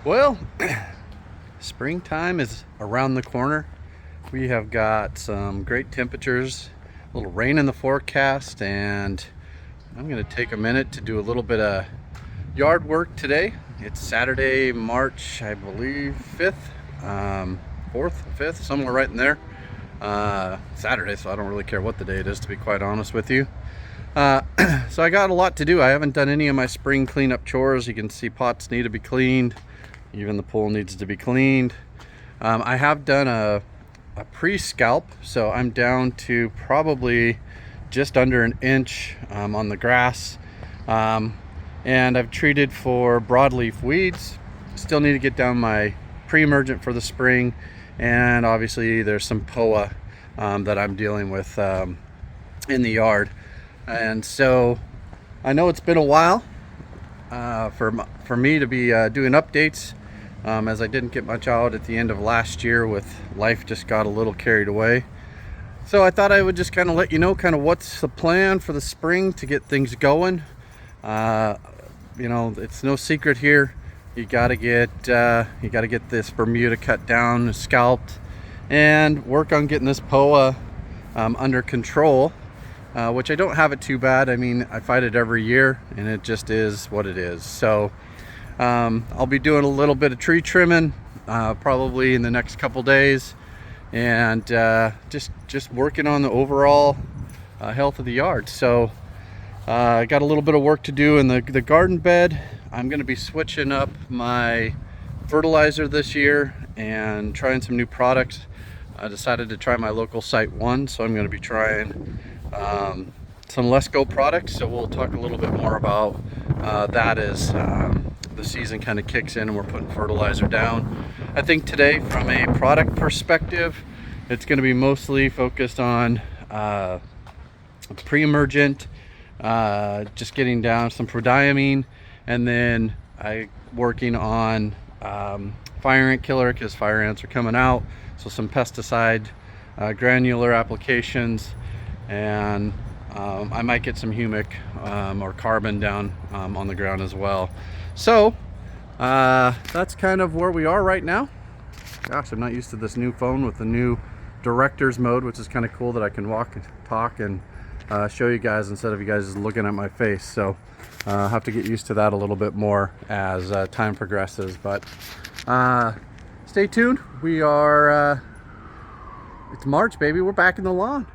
Well, springtime is around the corner. We have got some great temperatures, a little rain in the forecast, and I'm going to take a minute to do a little bit of yard work today. It's Saturday, March, I believe, 5th, 4th, 5th, somewhere right in there. Saturday, so I don't really care what the day it is, to be quite honest with you. So I got a lot to do. I haven't done any of my spring cleanup chores. You can see pots need to be cleaned. Even the pool needs to be cleaned. I have done a pre-scalp, so I'm down to probably just under an inch on the grass. And I've treated for broadleaf weeds. Still need to get down my pre-emergent for the spring. And obviously there's some POA that I'm dealing with in the yard. And so I know it's been a while for me to be doing updates, as I didn't get much out at the end of last year. With life just got a little carried away. So I thought I would just kind of let you know kind of what's the plan for the spring to get things going. You know, it's no secret here. You gotta get this Bermuda cut down, scalped, and work on getting this POA under control. Which I don't have it too bad. I mean, I fight it every year, and it just is what it is. So I'll be doing a little bit of tree trimming probably in the next couple days, and just working on the overall health of the yard. So I got a little bit of work to do in the garden bed. I'm going to be switching up my fertilizer this year and trying some new products. I decided to try my local Site 1, so I'm going to be trying some Let's Go products. So we'll talk a little bit more about that as the season kind of kicks in and we're putting fertilizer down. I think today, from a product perspective, it's going to be mostly focused on pre-emergent, just getting down some prodiamine, and then working on fire ant killer, because fire ants are coming out. So some pesticide granular applications, and I might get some humic or carbon down on the ground as well. So that's kind of where we are right now. Gosh, I'm not used to this new phone with the new director's mode, which is kind of cool that I can walk and talk and show you guys instead of you guys just looking at my face. So I'll have to get used to that a little bit more as time progresses. But stay tuned. We are it's March, baby. We're back in the lawn.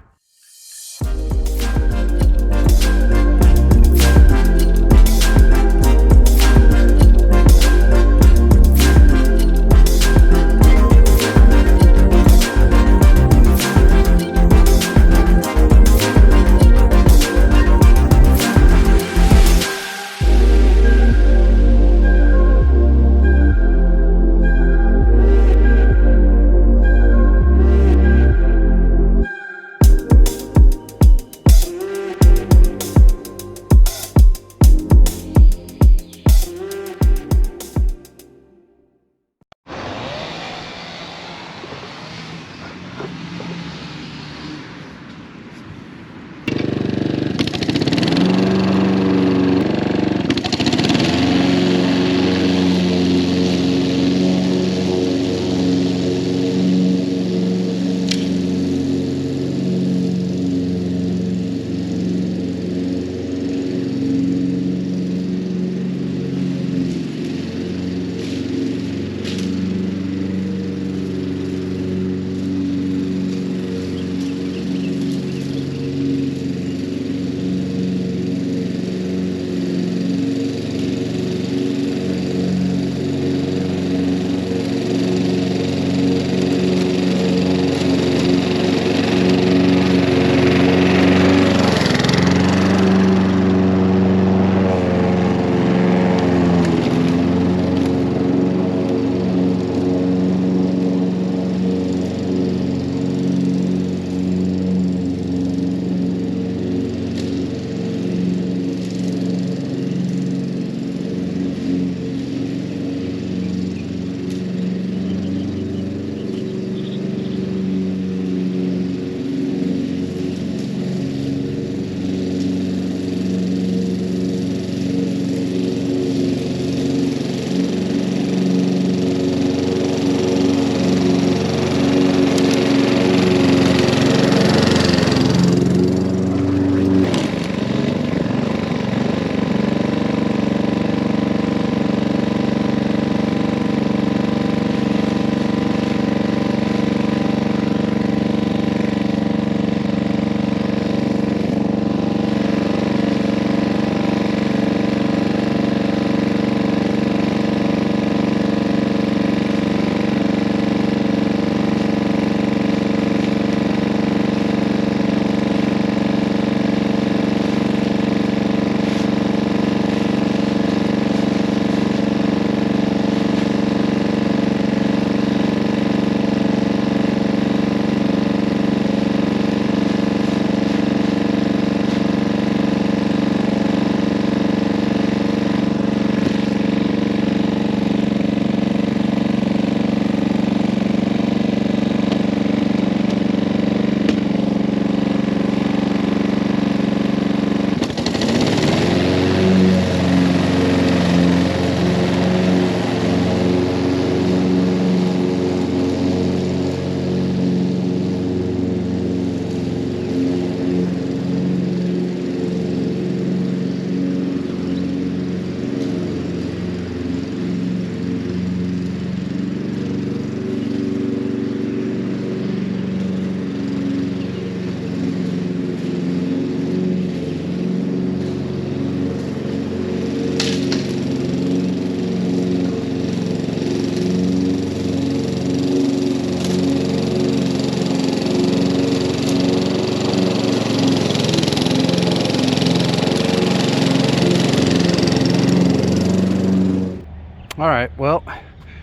All right, well,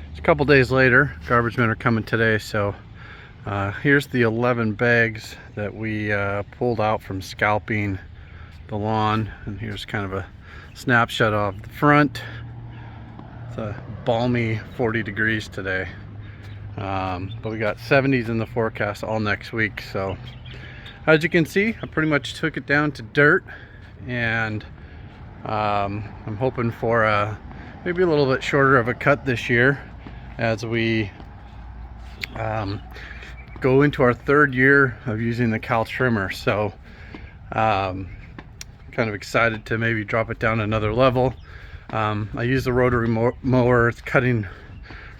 it's a couple days later. Garbage men are coming today, so here's the 11 bags that we pulled out from scalping the lawn, and here's kind of a snapshot of the front. It's a balmy 40 degrees today, but we got 70s in the forecast all next week. So as you can see, I pretty much took it down to dirt, and I'm hoping for maybe a little bit shorter of a cut this year as we go into our third year of using the cow trimmer. So kind of excited to maybe drop it down another level. I use the rotary mower. It's cutting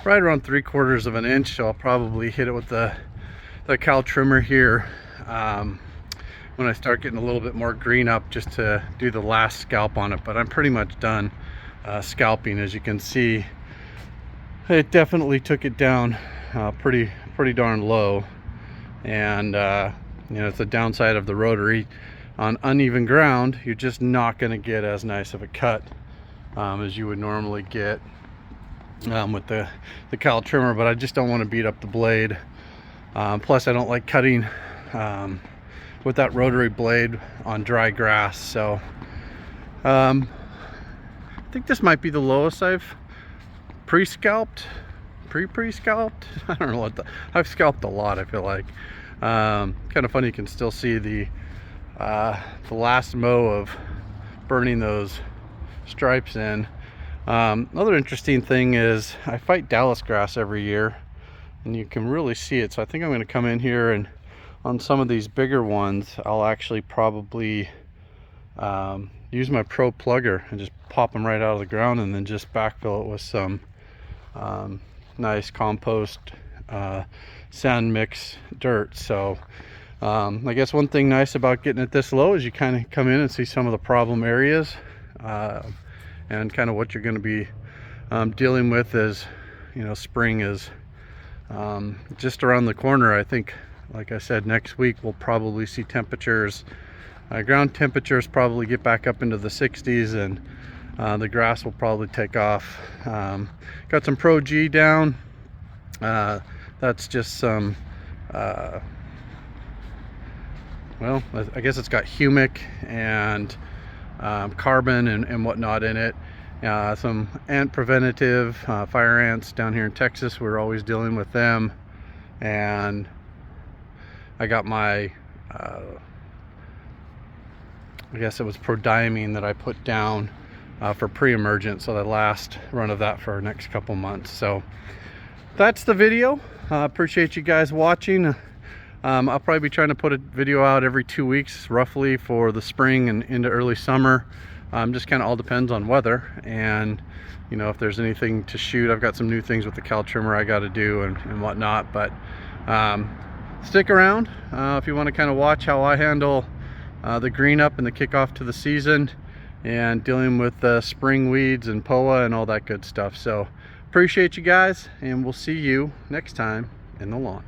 right around 3/4 of an inch, so I'll probably hit it with the cow trimmer here when I start getting a little bit more green up, just to do the last scalp on it. But I'm pretty much done scalping. As you can see, it definitely took it down pretty darn low, and you know, it's the downside of the rotary. On uneven ground, you're just not going to get as nice of a cut as you would normally get with the cow trimmer. But I just don't want to beat up the blade. Plus, I don't like cutting with that rotary blade on dry grass. So I think this might be the lowest I've pre-scalped. I don't know what I've scalped a lot, I feel like. Kind of funny, you can still see the last mow of burning those stripes in. Another interesting thing is I fight Dallas grass every year, and you can really see it. So I think I'm going to come in here, and on some of these bigger ones, I'll actually probably use my Pro plugger and just pop them right out of the ground, and then just backfill it with some nice compost sand mix dirt. So I guess one thing nice about getting it this low is you kind of come in and see some of the problem areas and kind of what you're going to be dealing with as, you know, spring is just around the corner. I think, like I said, next week we'll probably see temperatures, ground temperatures probably get back up into the 60s, and the grass will probably take off. Got some Pro G down. That's just some well, I guess it's got humic and carbon and whatnot in it. Some ant preventative, fire ants down here in Texas. We're always dealing with them. And I got my I guess it was prodiamine that I put down for pre-emergent, so the last run of that for our next couple months. So that's the video. Appreciate you guys watching. I'll probably be trying to put a video out every 2 weeks roughly for the spring and into early summer. Just kind of all depends on weather, and you know, if there's anything to shoot. I've got some new things with the cow trimmer I got to do and whatnot. But stick around if you want to kind of watch how I handle the green up and the kickoff to the season, and dealing with spring weeds and POA and all that good stuff. So appreciate you guys, and we'll see you next time in the lawn.